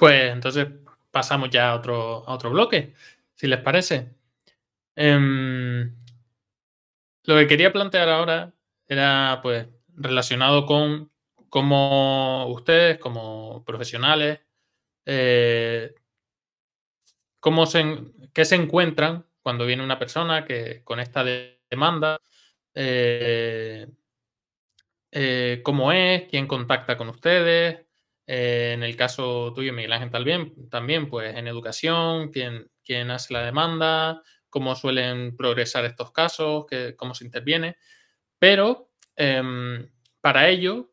Pues entonces pasamos ya a otro bloque, si les parece. Em, lo que quería plantear ahora era, pues, relacionado con cómo ustedes, como profesionales, eh, qué se encuentran cuando viene una persona que con esta demanda, eh, cómo es, quién contacta con ustedes. En el caso tuyo, Miguel Ángel, también pues en educación, quién hace la demanda, cómo suelen progresar estos casos, cómo se interviene. Pero para ello,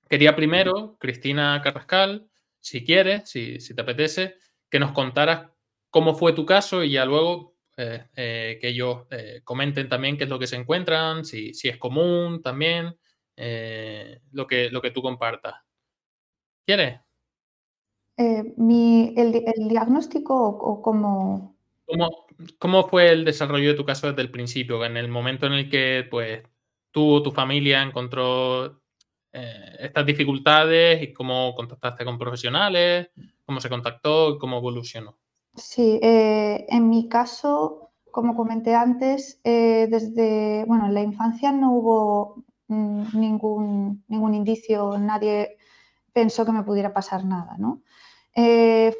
quería primero, Cristina Carrascal, si quieres, si te apetece, que nos contaras cómo fue tu caso y ya luego que ellos comenten también qué es lo que se encuentran, si es común también, lo que tú compartas. ¿Quieres? El diagnóstico o cómo... ¿Cómo, cómo fue el desarrollo de tu caso desde el principio? En el momento en el que pues, tú o tu familia encontró estas dificultades y cómo contactaste con profesionales, cómo se contactó y cómo evolucionó. Sí, en mi caso, como comenté antes, bueno, en la infancia no hubo ningún indicio, nadie pensó que me pudiera pasar nada, ¿no?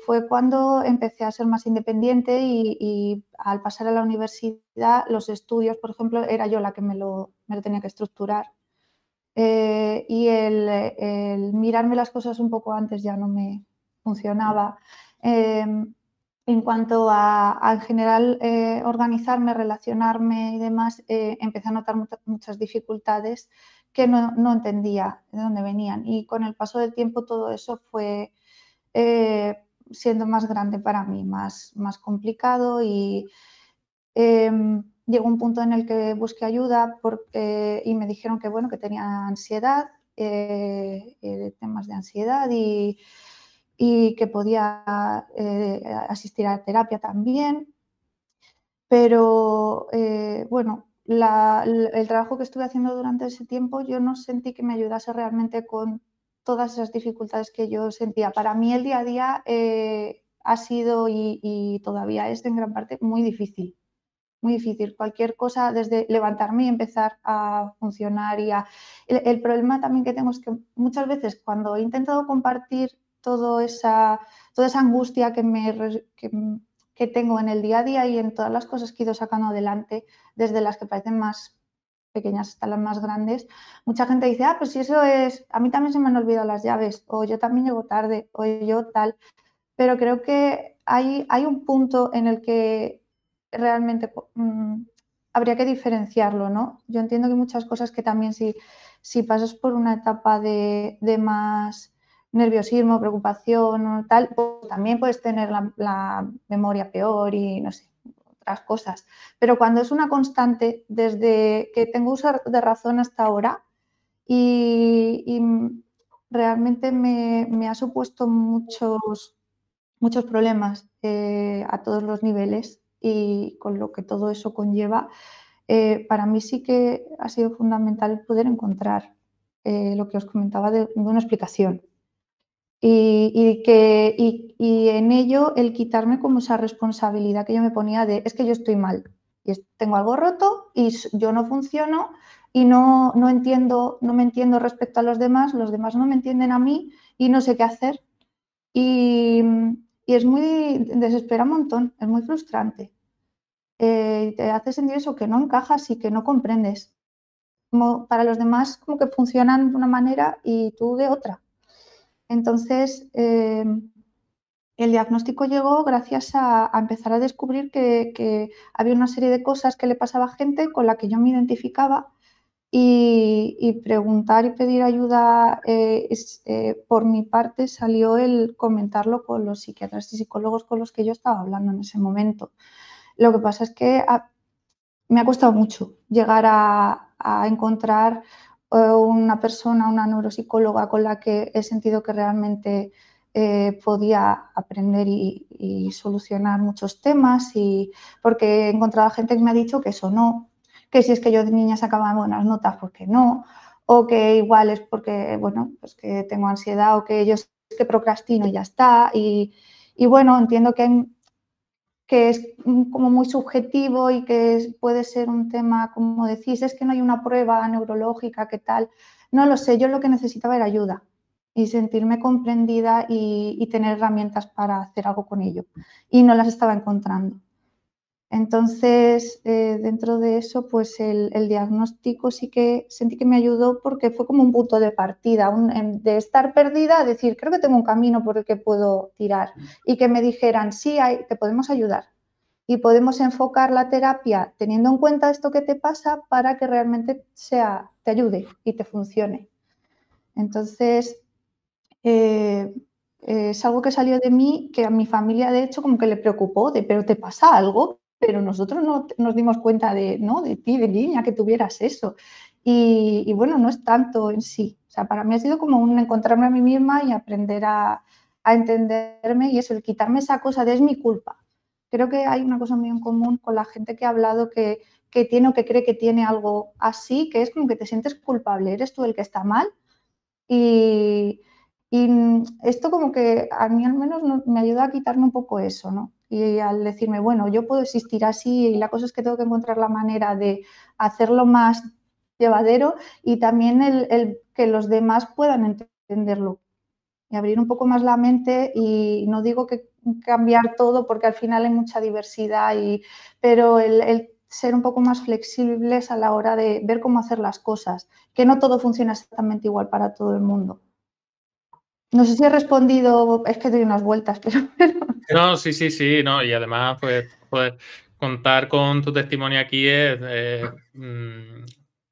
Fue cuando empecé a ser más independiente y al pasar a la universidad, los estudios, por ejemplo, era yo la que me lo tenía que estructurar. Y el mirarme las cosas un poco antes ya no me funcionaba. En cuanto a en general, organizarme, relacionarme y demás, empecé a notar muchas dificultades que no entendía de dónde venían. Y con el paso del tiempo todo eso fue siendo más grande para mí, más complicado y llegó un punto en el que busqué ayuda y me dijeron que, bueno, que tenía ansiedad, temas de ansiedad y que podía asistir a terapia también. Pero bueno, el trabajo que estuve haciendo durante ese tiempo yo no sentí que me ayudase realmente con todas esas dificultades que yo sentía. Para mí el día a día ha sido y todavía es en gran parte muy difícil. Muy difícil. Cualquier cosa, desde levantarme y empezar a funcionar el problema también que tengo es que muchas veces cuando he intentado compartir toda esa angustia que tengo en el día a día y en todas las cosas que he ido sacando adelante, desde las que parecen más pequeñas hasta las más grandes, mucha gente dice, pues si eso es, a mí también se me han olvidado las llaves, o yo también llego tarde, o yo tal. Pero creo que hay un punto en el que realmente habría que diferenciarlo, ¿no? Yo entiendo que hay muchas cosas que también si pasas por una etapa de más nerviosismo, preocupación o tal, pues también puedes tener la memoria peor y no sé, otras cosas. Pero cuando es una constante, desde que tengo uso de razón hasta ahora, y realmente me ha supuesto muchos problemas a todos los niveles y con lo que todo eso conlleva, para mí sí que ha sido fundamental poder encontrar lo que os comentaba de una explicación. Y en ello el quitarme como esa responsabilidad que yo me ponía de es que yo estoy mal y tengo algo roto y yo no funciono y no entiendo, no me entiendo respecto a los demás no me entienden a mí y no sé qué hacer. Y, y es desespera un montón, es muy frustrante. Te hace sentir eso, que no encajas y que no comprendes. Como para los demás como que funcionan de una manera y tú de otra. Entonces, el diagnóstico llegó gracias a empezar a descubrir que había una serie de cosas que le pasaba a gente con la que yo me identificaba y preguntar y pedir ayuda por mi parte salió el comentarlo con los psiquiatras y psicólogos con los que yo estaba hablando en ese momento. Lo que pasa es que me ha costado mucho llegar a encontrar una persona, una neuropsicóloga con la que he sentido que realmente podía aprender y solucionar muchos temas, porque he encontrado gente que me ha dicho que eso no, que si es que yo de niña sacaba buenas notas, porque no, o que igual es porque, bueno, pues que tengo ansiedad o que ellos que procrastino y ya está. Y bueno, entiendo que es como muy subjetivo y que puede ser un tema, como decís, es que no hay una prueba neurológica, ¿qué tal? No lo sé, yo lo que necesitaba era ayuda y sentirme comprendida y tener herramientas para hacer algo con ello. Y no las estaba encontrando. Entonces, dentro de eso, pues el diagnóstico sí que sentí que me ayudó porque fue como un punto de partida, de estar perdida a decir, creo que tengo un camino por el que puedo tirar y que me dijeran, sí, te podemos ayudar y podemos enfocar la terapia teniendo en cuenta esto que te pasa para que realmente te ayude y te funcione. Entonces, es algo que salió de mí que a mi familia, de hecho, como que le preocupó, pero ¿te pasa algo? Pero nosotros no nos dimos cuenta ¿no? de ti, de niña, que tuvieras eso. Y bueno, no es tanto en sí. O sea, para mí ha sido como un encontrarme a mí misma y aprender a entenderme y eso, el quitarme esa cosa de es mi culpa. Creo que hay una cosa muy en común con la gente que ha hablado que tiene o que cree que tiene algo así, que es como que te sientes culpable, eres tú el que está mal. Y esto como que a mí al menos me ayuda a quitarme un poco eso, ¿no? Y al decirme, bueno, yo puedo existir así y la cosa es que tengo que encontrar la manera de hacerlo más llevadero y también el que los demás puedan entenderlo y abrir un poco más la mente y no digo que cambiar todo porque al final hay mucha diversidad, pero el ser un poco más flexibles a la hora de ver cómo hacer las cosas, que no todo funciona exactamente igual para todo el mundo. No sé si he respondido, es que doy unas vueltas, pero... No, sí, no, y además, pues, poder contar con tu testimonio aquí es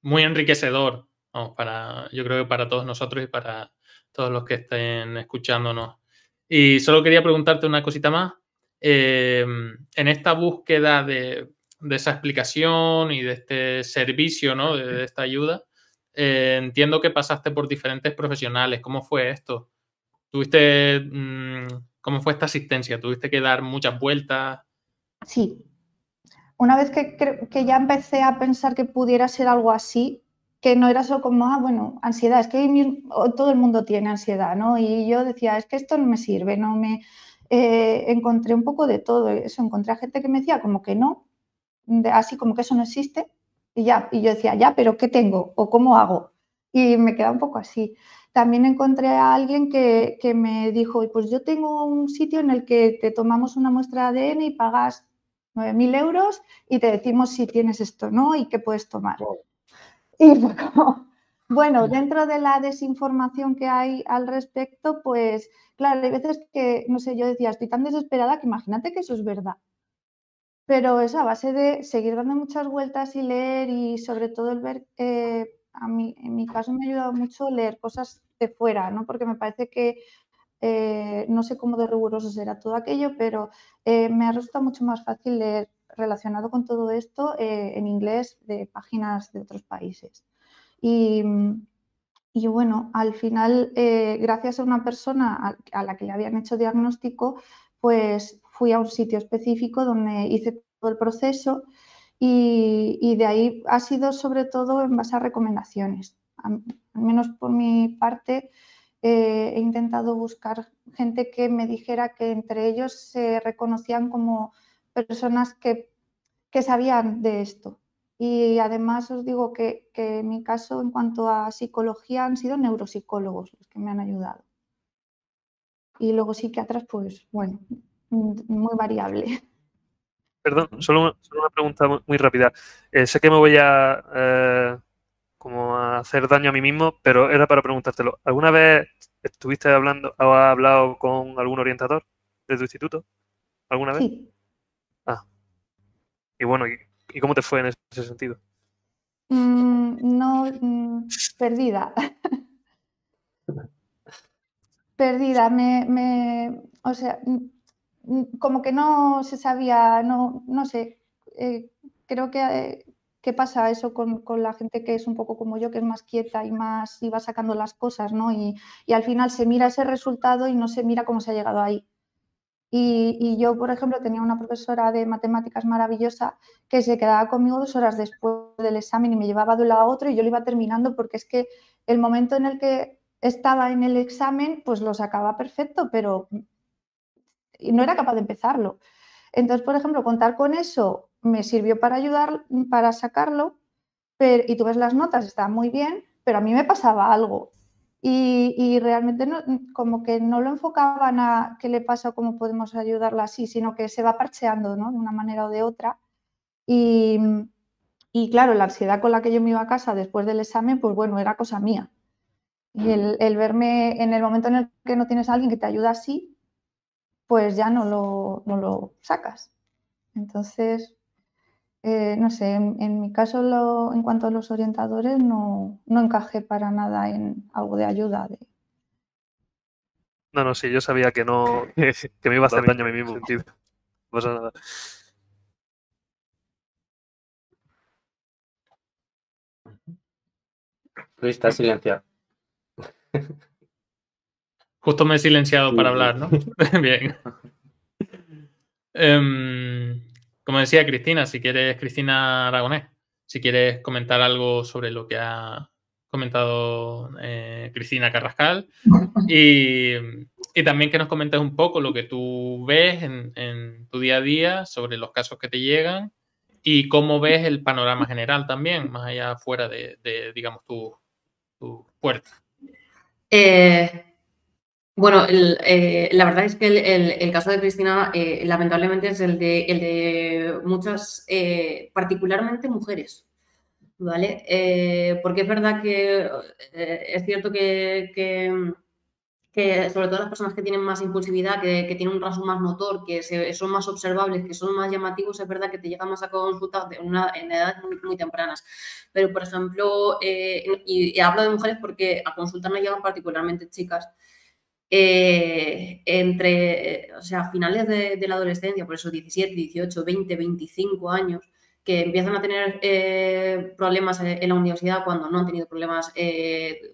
muy enriquecedor, vamos, yo creo que para todos nosotros y para todos los que estén escuchándonos. Y solo quería preguntarte una cosita más. En esta búsqueda de esa explicación y de este servicio, ¿no? De esta ayuda, entiendo que pasaste por diferentes profesionales. ¿Cómo fue esto? ¿Cómo fue esta asistencia? ¿Tuviste que dar muchas vueltas? Sí. Una vez que ya empecé a pensar que pudiera ser algo así, que no era solo como, bueno, ansiedad, es que todo el mundo tiene ansiedad, ¿no? Y yo decía, es que esto no me sirve, no me... encontré un poco de todo eso, encontré a gente que me decía como que no, así como que eso no existe, y ya, y yo decía, ya, pero ¿qué tengo? ¿O cómo hago? Y me quedaba un poco así. También encontré a alguien que me dijo, pues yo tengo un sitio en el que te tomamos una muestra de ADN y pagas 9.000 euros y te decimos si tienes esto, ¿no? Y qué puedes tomar. Wow. Y fue como, bueno, dentro de la desinformación que hay al respecto, pues claro, hay veces que, no sé, yo decía, estoy tan desesperada que imagínate que eso es verdad. Pero es a base de seguir dando muchas vueltas y leer y sobre todo el ver, en mi caso me ha ayudado mucho leer cosas de fuera, ¿no? Porque me parece que no sé cómo de riguroso será todo aquello, pero me ha resultado mucho más fácil leer relacionado con todo esto en inglés de páginas de otros países. Y bueno, al final, gracias a una persona a la que le habían hecho diagnóstico, pues fui a un sitio específico donde hice todo el proceso y de ahí ha sido sobre todo en base a recomendaciones. Al menos por mi parte, he intentado buscar gente que me dijera que entre ellos se reconocían como personas que sabían de esto. Y además os digo que en mi caso, en cuanto a psicología, han sido neuropsicólogos los que me han ayudado. Y luego psiquiatras, pues bueno, muy variable. Perdón, solo una pregunta muy rápida. Sé que me voy a como a hacer daño a mí mismo, pero era para preguntártelo. ¿Alguna vez estuviste hablando o has hablado con algún orientador de tu instituto? ¿Alguna vez? Sí. Ah. Y bueno, ¿y cómo te fue en ese sentido? No, perdida. Perdida. O sea, como que no se sabía, no sé. Creo que pasa eso con la gente que es un poco como yo, que es más quieta y más y va sacando las cosas, ¿no? Y al final se mira ese resultado y no se mira cómo se ha llegado ahí. Y yo, por ejemplo, tenía una profesora de matemáticas maravillosa que se quedaba conmigo 2 horas después del examen y me llevaba de un lado a otro y yo lo iba terminando porque es que el momento en el que estaba en el examen, pues lo sacaba perfecto, pero no era capaz de empezarlo. Entonces, por ejemplo, contar con eso me sirvió para ayudar, para sacarlo, y tú ves las notas, está muy bien, pero a mí me pasaba algo. Y realmente no, como que no lo enfocaban a qué le pasa o cómo podemos ayudarla así, sino que se va parcheando, ¿no? De una manera o de otra. Y claro, la ansiedad con la que yo me iba a casa después del examen, pues bueno, era cosa mía. Y el verme en el momento en el que no tienes a alguien que te ayuda así, pues ya no lo sacas. Entonces, no sé, en mi caso, en cuanto a los orientadores, no encajé para nada en algo de ayuda. No, sí, yo sabía que no, que me iba a hacer daño a mí mismo. No pasa nada. Luis, estás silenciado. Justo me he silenciado Sí, para sí. hablar, ¿no? Bien. Como decía Cristina, Cristina Aragonés, si quieres comentar algo sobre lo que ha comentado Cristina Carrascal y también que nos comentes un poco lo que tú ves en tu día a día sobre los casos que te llegan y cómo ves el panorama general también, más allá fuera de digamos, tu puerta. Bueno, la verdad es que el caso de Cristina lamentablemente es el de muchas, particularmente mujeres, ¿vale? Porque es verdad que es cierto que sobre todo las personas que tienen más impulsividad, que tienen un rasgo más motor, que son más observables, que son más llamativos, es verdad que te llegan más a consulta en edades muy, muy tempranas. Pero, por ejemplo, y hablo de mujeres porque a consulta me llegan particularmente chicas, o sea, finales de la adolescencia, por eso 17, 18, 20, 25 años, que empiezan a tener problemas en la universidad cuando no han tenido problemas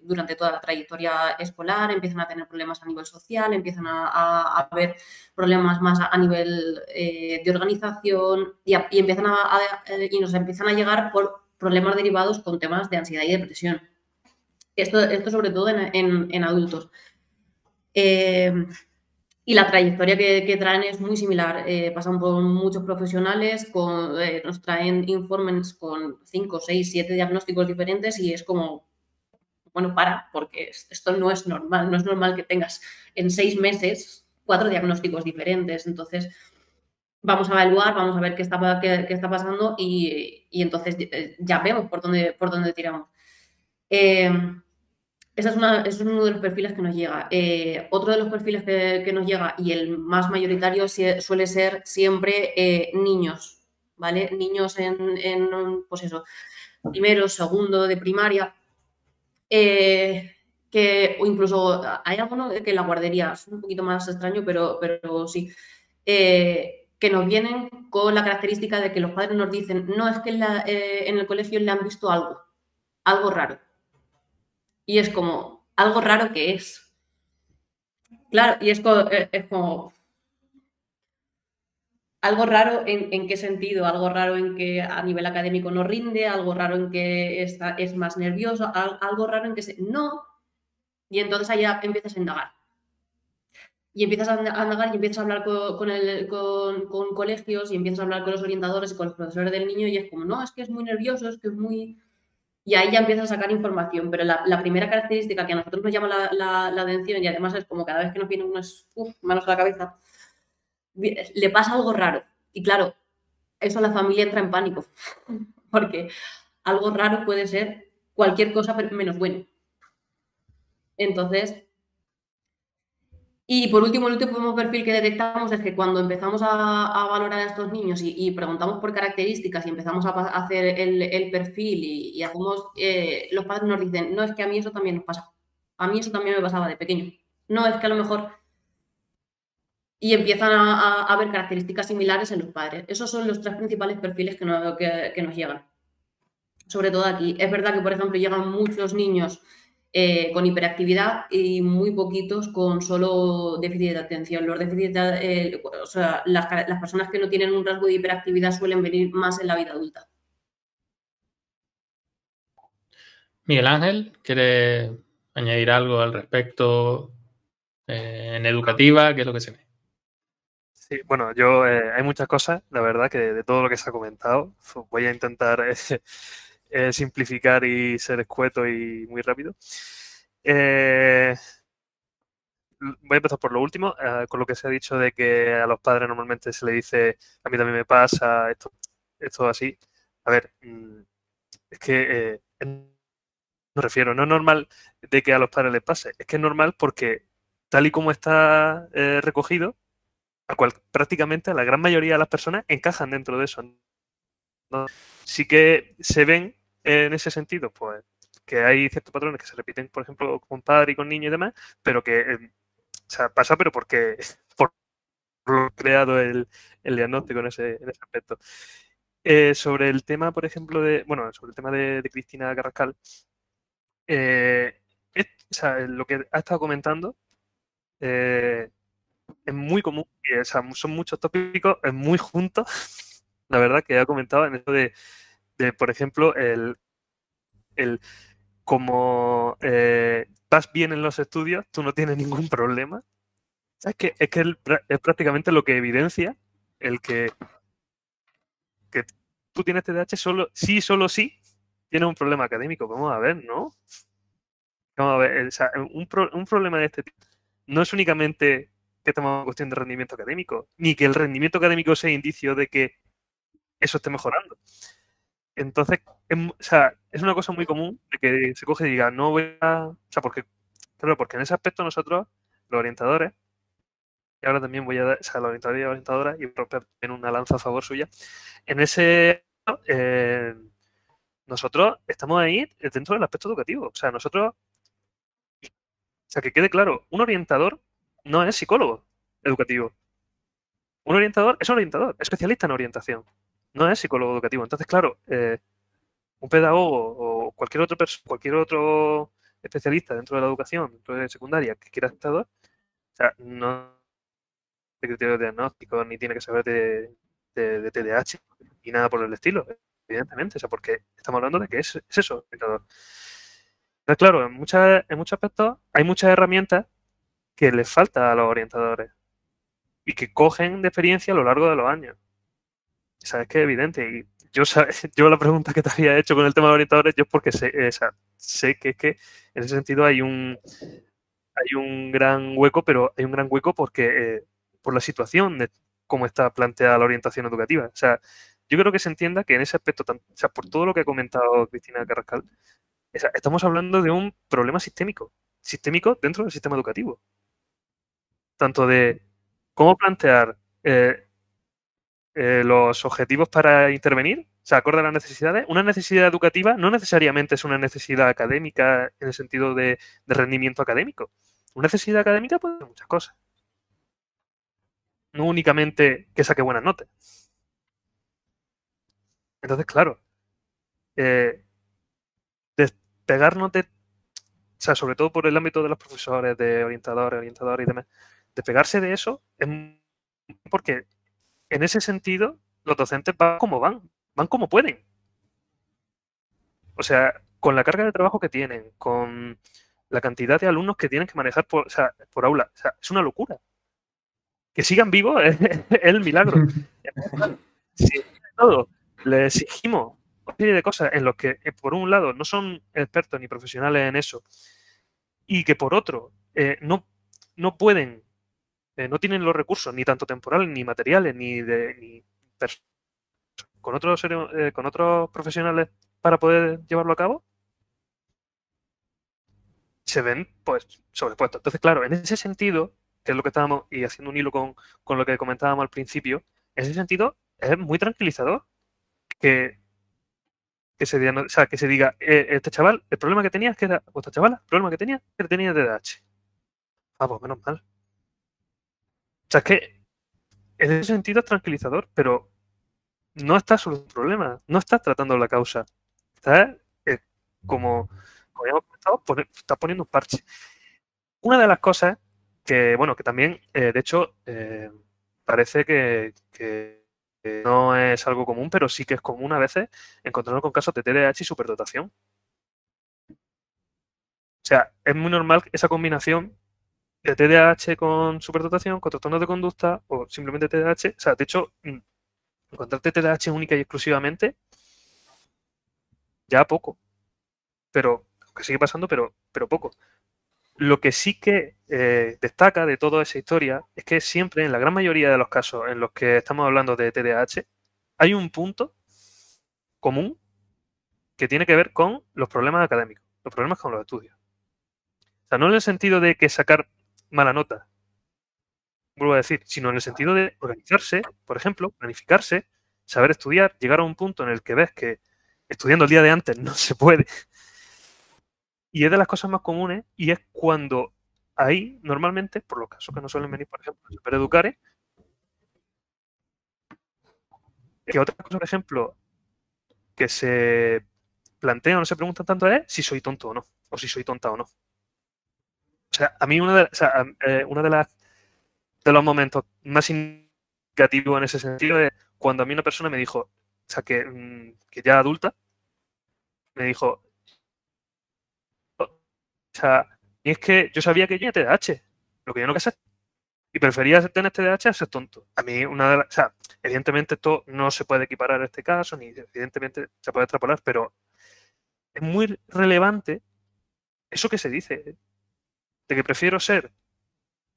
durante toda la trayectoria escolar, empiezan a tener problemas a nivel social, empiezan a haber problemas más a nivel de organización y nos empiezan a llegar por problemas derivados con temas de ansiedad y depresión. Esto sobre todo en adultos. Y la trayectoria que traen es muy similar. Pasan por muchos profesionales, nos traen informes con 5, 6, 7 diagnósticos diferentes y es como, bueno, porque esto no es normal. No es normal que tengas en 6 meses 4 diagnósticos diferentes. Entonces, vamos a evaluar, vamos a ver qué está pasando y entonces ya vemos por dónde tiramos. Ese es uno de los perfiles que nos llega. Otro de los perfiles que nos llega y el más mayoritario suele ser siempre niños, ¿vale? Niños pues eso, primero, segundo de primaria, o incluso hay alguno que la guardería es un poquito más extraño, pero sí, que nos vienen con la característica de que los padres nos dicen, no, es que en el colegio le han visto algo raro. Y es como, ¿algo raro que es? Claro, y es como algo raro en qué sentido, algo raro en que a nivel académico no rinde, algo raro en que es más nervioso, algo raro en que no, y entonces ahí empiezas a indagar. Y empiezas a indagar y empiezas a hablar con colegios y empiezas a hablar con los orientadores y con los profesores del niño y es como, no, es que es muy nervioso, es que es muy... Y ahí ya empiezas a sacar información, pero la primera característica que a nosotros nos llama la atención y además es como cada vez que nos vienen unas manos a la cabeza, le pasa algo raro. Y claro, eso la familia entra en pánico, porque algo raro puede ser cualquier cosa menos bueno. Entonces, y por último, el último perfil que detectamos es que cuando empezamos a valorar a estos niños y preguntamos por características y empezamos a hacer el perfil y hacemos, los padres nos dicen, no, es que a mí eso también nos pasa. A mí eso también me pasaba de pequeño. No, es que a lo mejor... Y empiezan a ver características similares en los padres. Esos son los 3 principales perfiles que nos llegan. Sobre todo aquí. Es verdad que, por ejemplo, llegan muchos niños con hiperactividad y muy poquitos con solo déficit de atención. Los déficits o sea, las personas que no tienen un rasgo de hiperactividad suelen venir más en la vida adulta. Miguel Ángel, ¿quieres añadir algo al respecto en educativa, ¿qué es lo que se ve? Sí, bueno, yo hay muchas cosas, la verdad, que de todo lo que se ha comentado, voy a intentar simplificar y ser escueto y muy rápido. Voy a empezar por lo último, con lo que se ha dicho de que a los padres normalmente se le dice, a mí también me pasa, esto así. A ver, es que me refiero, no es normal de que a los padres les pase, es que es normal porque tal y como está recogido, prácticamente la gran mayoría de las personas encajan dentro de eso, ¿no? Sí que se ven en ese sentido, pues que hay ciertos patrones que se repiten, por ejemplo, con padre y con niño y demás, pero que o sea, pasa, pero porque por creado el diagnóstico en ese aspecto. Sobre el tema, por ejemplo, sobre el tema de Cristina Carrascal, o sea, lo que ha estado comentando es muy común, o sea, son muchos tópicos, es muy juntos, la verdad, que ha comentado en esto de por ejemplo, como vas bien en los estudios, tú no tienes ningún problema. Es que es prácticamente lo que evidencia el que tú tienes TDAH solo sí tienes un problema académico. Vamos a ver, ¿no? Vamos a ver, o sea, un problema de este tipo no es únicamente que estamos en cuestión de rendimiento académico, ni que el rendimiento académico sea indicio de que eso esté mejorando. Entonces, o sea, es una cosa muy común de que se coge y diga, no voy a... O sea, porque en ese aspecto nosotros, los orientadores, y ahora también voy a dar, o sea, los orientadores y orientadoras, y romper en una lanza a favor suya, en ese... nosotros estamos ahí dentro del aspecto educativo. O sea, nosotros... O sea, que quede claro, un orientador no es psicólogo educativo. Un orientador es un orientador, especialista en orientación. No es psicólogo educativo. Entonces, claro, un pedagogo o cualquier otro especialista dentro de la educación, dentro de secundaria, que quiera estar, o sea, no de criterios de diagnóstico, ni tiene que saber de TDAH, ni nada por el estilo, evidentemente, o sea, porque estamos hablando de que es eso. Entonces, claro, en muchos aspectos hay muchas herramientas que les falta a los orientadores y que cogen de experiencia a lo largo de los años. O sea, es que es evidente. Y yo la pregunta que te había hecho con el tema de orientadores, yo es porque sé que es que en ese sentido hay un gran hueco, pero hay un gran hueco porque por la situación de cómo está planteada la orientación educativa. O sea, yo creo que se entienda que en ese aspecto, o sea, por todo lo que ha comentado Cristina Carrascal, o sea, estamos hablando de un problema sistémico dentro del sistema educativo. Tanto de cómo plantear los objetivos para intervenir, o sea, acorde a las necesidades. Una necesidad educativa no necesariamente es una necesidad académica en el sentido de rendimiento académico. Una necesidad académica puede ser muchas cosas. No únicamente que saque buenas notas. Entonces, claro, despegarnos de, o sea, sobre todo por el ámbito de los profesores, de orientadores y demás, despegarse de eso es porque en ese sentido los docentes van como pueden. O sea, con la carga de trabajo que tienen, con la cantidad de alumnos que tienen que manejar por aula, o sea, es una locura. Que sigan vivos es el milagro. Si todo le exigimos una serie de cosas en los que, por un lado, no son expertos ni profesionales en eso, y que por otro, no pueden, no tienen los recursos, ni tanto temporales, ni materiales, ni con otros profesionales para poder llevarlo a cabo, se ven pues sobrepuestos. Entonces, claro, en ese sentido, que es lo que estábamos, y haciendo un hilo con lo que comentábamos al principio, en ese sentido es muy tranquilizador que se diga, este chaval, el problema que tenía es que era, o esta chavala, el problema que tenía TDAH. Ah, pues menos mal. O sea, es que en ese sentido es tranquilizador, pero no estás solucionando el problema, no estás tratando la causa. Estás, como habíamos comentado, estás poniendo un parche. Una de las cosas que, bueno, que también, de hecho, parece que no es algo común, pero sí que es común a veces encontrarnos con casos de TDAH y superdotación. O sea, es muy normal esa combinación de TDAH con superdotación, con trastornos de conducta o simplemente TDAH. O sea, de hecho, encontrarte TDAH única y exclusivamente, ya poco. Pero, que sigue pasando, pero poco. Lo que sí que destaca de toda esa historia es que siempre, en la gran mayoría de los casos en los que estamos hablando de TDAH, hay un punto común que tiene que ver con los problemas académicos, los problemas con los estudios. O sea, no en el sentido de que sacar mala nota, vuelvo a decir, sino en el sentido de organizarse, por ejemplo, planificarse, saber estudiar, llegar a un punto en el que ves que estudiando el día de antes no se puede. Y es de las cosas más comunes y es cuando ahí, normalmente, por los casos que no suelen venir, por ejemplo, en Supereducare, que otra cosa, por ejemplo, que se plantean o no se preguntan tanto es si soy tonto o no, o si soy tonta o no. O sea, a mí uno de los momentos más significativos en ese sentido es cuando a mí una persona me dijo, o sea, que ya adulta, me dijo, o sea, y es que yo sabía que yo tenía TDAH, lo que yo no quería ser, y prefería tener TDAH a ser tonto. A mí, o sea, evidentemente esto no se puede equiparar a este caso, ni evidentemente se puede extrapolar, pero es muy relevante eso que se dice, de que prefiero ser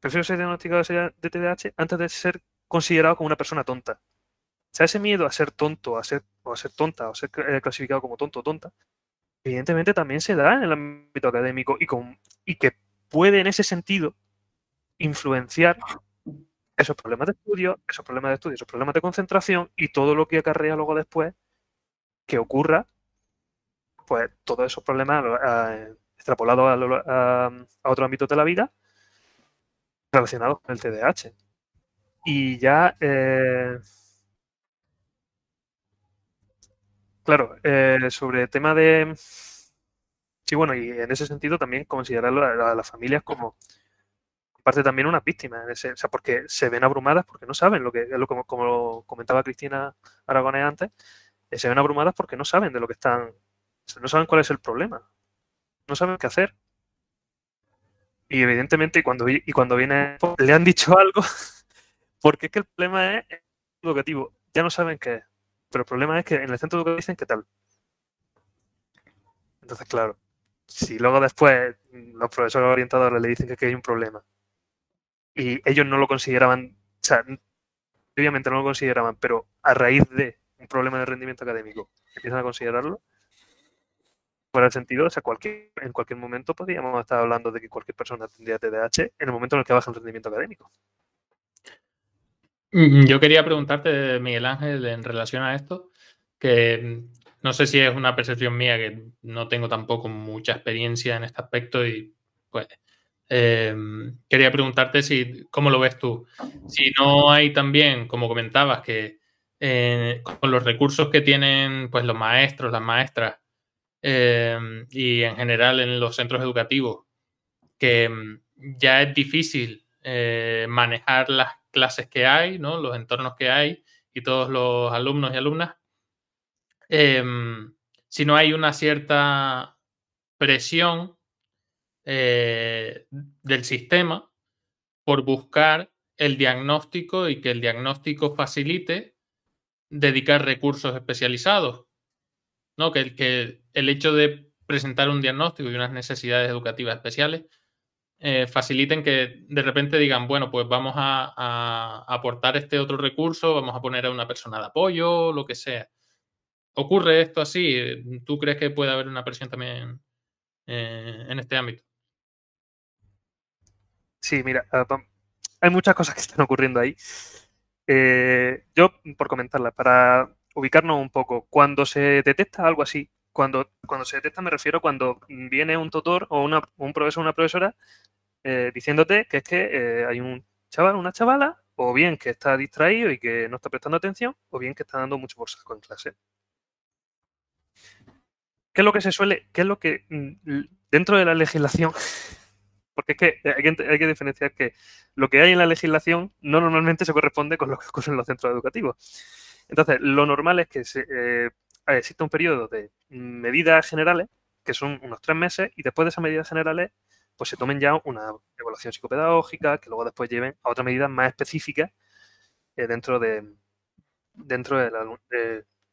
diagnosticado de TDAH antes de ser considerado como una persona tonta. O sea, ese miedo a ser tonto, a ser tonta, o ser clasificado como tonto o tonta, evidentemente también se da en el ámbito académico y que puede en ese sentido influenciar esos problemas de estudio, esos problemas de concentración y todo lo que acarrea luego después que ocurra, pues todos esos problemas extrapolados a otro ámbito de la vida relacionados con el TDAH. Y ya, claro, sobre el tema de... Sí, bueno, y en ese sentido también considerarlo a las familias como parte también unas víctimas, o sea, porque se ven abrumadas porque no saben como comentaba Cristina Aragonés antes, se ven abrumadas porque no saben de lo que están, no saben cuál es el problema, no saben qué hacer. Y evidentemente cuando viene, le han dicho algo, porque es que el problema es educativo, ya no saben qué es, pero el problema es que en el centro educativo dicen qué tal. Entonces, claro, si luego después los profesores orientadores le dicen que hay un problema y ellos no lo consideraban, o sea, obviamente no lo consideraban, pero a raíz de un problema de rendimiento académico empiezan a considerarlo, fuera el sentido, o sea, en cualquier momento podríamos estar hablando de que cualquier persona tendría TDAH en el momento en el que baja el rendimiento académico. Yo quería preguntarte, Miguel Ángel, en relación a esto, que no sé si es una percepción mía, que no tengo tampoco mucha experiencia en este aspecto y pues quería preguntarte cómo lo ves tú. Si no hay también, como comentabas, que con los recursos que tienen pues los maestros, las maestras y en general en los centros educativos, que ya es difícil manejar las clases que hay, ¿no? Los entornos que hay y todos los alumnos y alumnas, si no hay una cierta presión del sistema por buscar el diagnóstico y que el diagnóstico facilite dedicar recursos especializados, ¿no? Que el hecho de presentar un diagnóstico y unas necesidades educativas especiales faciliten que de repente digan, bueno, pues vamos a aportar este otro recurso, vamos a poner a una persona de apoyo, lo que sea. ¿Ocurre esto así? ¿Tú crees que puede haber una presión también en este ámbito? Sí, mira, hay muchas cosas que están ocurriendo ahí. Yo, por comentarlas, para ubicarnos un poco, cuando se detecta algo así, cuando se detecta me refiero cuando viene un tutor o un profesor o una profesora diciéndote que es que hay un chaval, una chavala, o bien que está distraído y que no está prestando atención, o bien que está dando mucho por saco en clase. ¿Qué es lo que qué es lo que dentro de la legislación, porque es que hay que diferenciar que lo que hay en la legislación no normalmente se corresponde con lo que ocurre en los centros educativos. Entonces, lo normal es que exista un periodo de medidas generales, que son unos 3 meses, y después de esas medidas generales, pues se tomen ya una evaluación psicopedagógica, que luego después lleven a otras medidas más específicas dentro del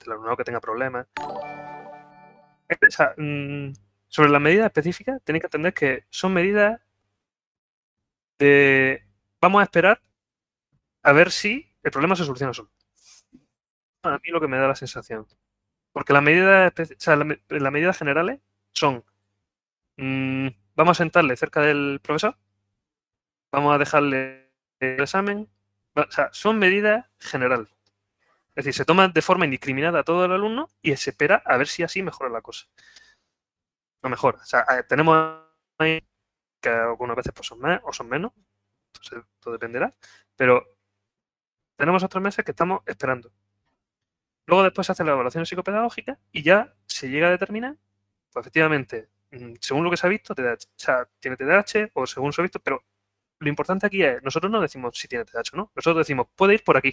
alumnado que tenga problemas. O sea, sobre las medidas específicas, tenéis que entender que son medidas de vamos a esperar a ver si el problema se soluciona solo. A mí lo que me da la sensación. Porque las medidas, las medidas generales son vamos a sentarle cerca del profesor, vamos a dejarle el examen. O sea, son medidas generales. Es decir, se toman de forma indiscriminada a todo el alumno y se espera a ver si así mejora la cosa. No mejora. O sea, tenemos ahí que algunas veces pues, son más o son menos. Entonces, todo dependerá. Pero tenemos otros meses que estamos esperando. Luego después se hace la evaluación psicopedagógica y ya se llega a determinar, pues efectivamente, según lo que se ha visto, TDAH, o sea, tiene TDAH o según se ha visto, pero lo importante aquí es, nosotros no decimos si tiene TDAH o no, nosotros decimos, puede ir por aquí.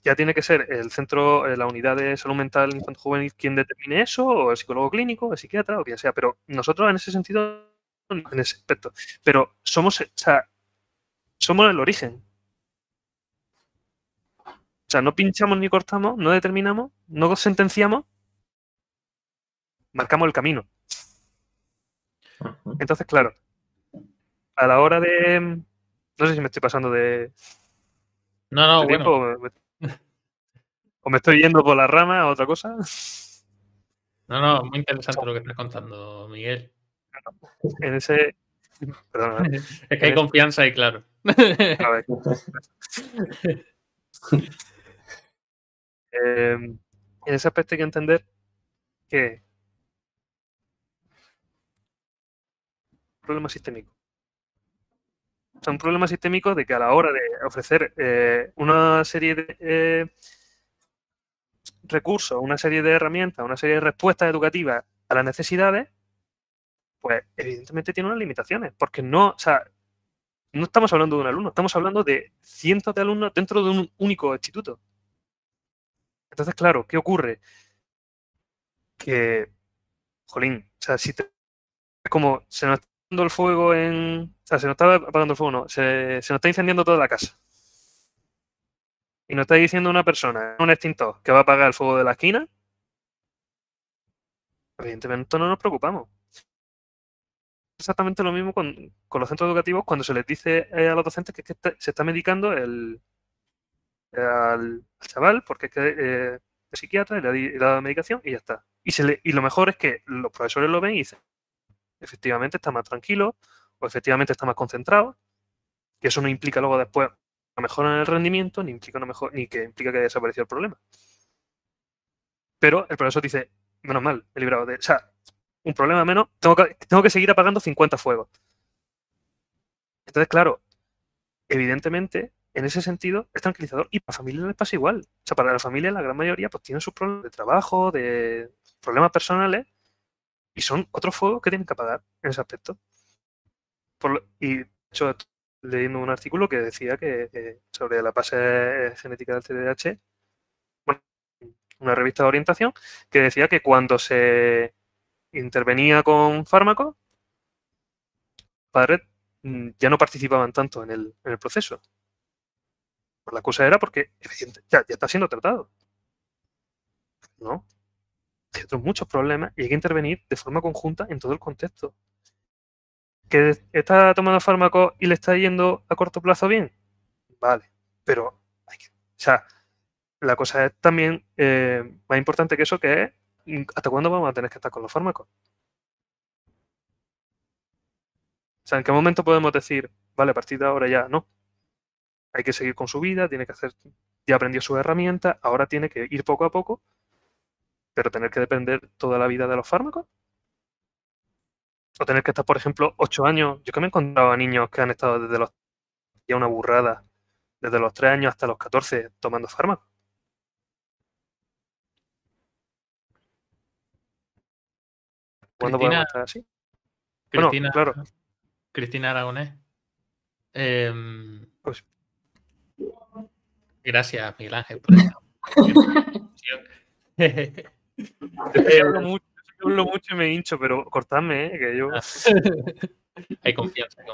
Ya tiene que ser el centro, la unidad de salud mental infanto-juvenil quien determine eso, o el psicólogo clínico, el psiquiatra, o quien sea, pero nosotros en ese sentido, en ese aspecto, pero somos, o sea, somos el origen. O sea, no pinchamos ni cortamos, no determinamos, no sentenciamos, marcamos el camino. Entonces, claro, a la hora de... No sé si me estoy pasando de... No, de bueno. tiempo, o me estoy yendo por la rama a otra cosa. No, muy interesante lo que estás contando, Miguel. En ese... Perdón. Es que hay confianza ahí, claro. A ver. En ese aspecto hay que entender que problema sistémico. O sea, un problema sistémico de que a la hora de ofrecer una serie de recursos, una serie de herramientas, una serie de respuestas educativas a las necesidades, pues evidentemente tiene unas limitaciones, porque no, o sea, no estamos hablando de un alumno, estamos hablando de cientos de alumnos dentro de un único instituto. Entonces, claro, ¿qué ocurre? Que, jolín, o sea, si te, es como se nos está apagando el fuego en... O sea, se nos está apagando el fuego, no, se nos está incendiando toda la casa. Y nos está diciendo una persona, un extintor, que va a apagar el fuego de la esquina, evidentemente no nos preocupamos. Exactamente lo mismo con los centros educativos cuando se les dice a los docentes que se está medicando al chaval porque es que es psiquiatra y le ha dado medicación y ya está. Y lo mejor es que los profesores lo ven y dicen, efectivamente está más tranquilo o efectivamente está más concentrado, que eso no implica luego después una mejora en el rendimiento, ni que implica que haya desaparecido el problema. Pero el profesor dice, menos mal, he librado de... O sea, un problema menos, tengo que seguir apagando 50 fuegos. Entonces, claro, evidentemente, en ese sentido, es tranquilizador. Y para la familia les pasa igual. O sea, para la familia, la gran mayoría, pues tienen sus problemas de trabajo, de problemas personales, y son otros fuegos que tienen que apagar en ese aspecto. Y de hecho, estoy leyendo un artículo que decía que sobre la base genética del TDAH, bueno, una revista de orientación, que decía que cuando se intervenía con fármacos, padres ya no participaban tanto en el proceso. Pues la cosa era porque ya está siendo tratado. ¿No? Hay otros muchos problemas y hay que intervenir de forma conjunta en todo el contexto. ¿Que está tomando fármacos y le está yendo a corto plazo bien? Vale, pero o sea, la cosa es también más importante que eso, que es ¿hasta cuándo vamos a tener que estar con los fármacos? O sea, ¿en qué momento podemos decir, vale, a partir de ahora ya no? Hay que seguir con su vida, tiene que hacer, ya aprendió sus herramientas, ahora tiene que ir poco a poco, pero tener que depender toda la vida de los fármacos. O tener que estar, por ejemplo, 8 años. Yo que me he encontrado a niños que han estado desde los... ya una burrada, desde los 3 años hasta los 14 tomando fármacos. ¿Cuándo podemos estar así? Cristina, bueno, claro. Cristina Aragonés. Pues, gracias, Miguel Ángel, por esta Hablo mucho y me hincho, pero cortadme, que yo... Hay confianza.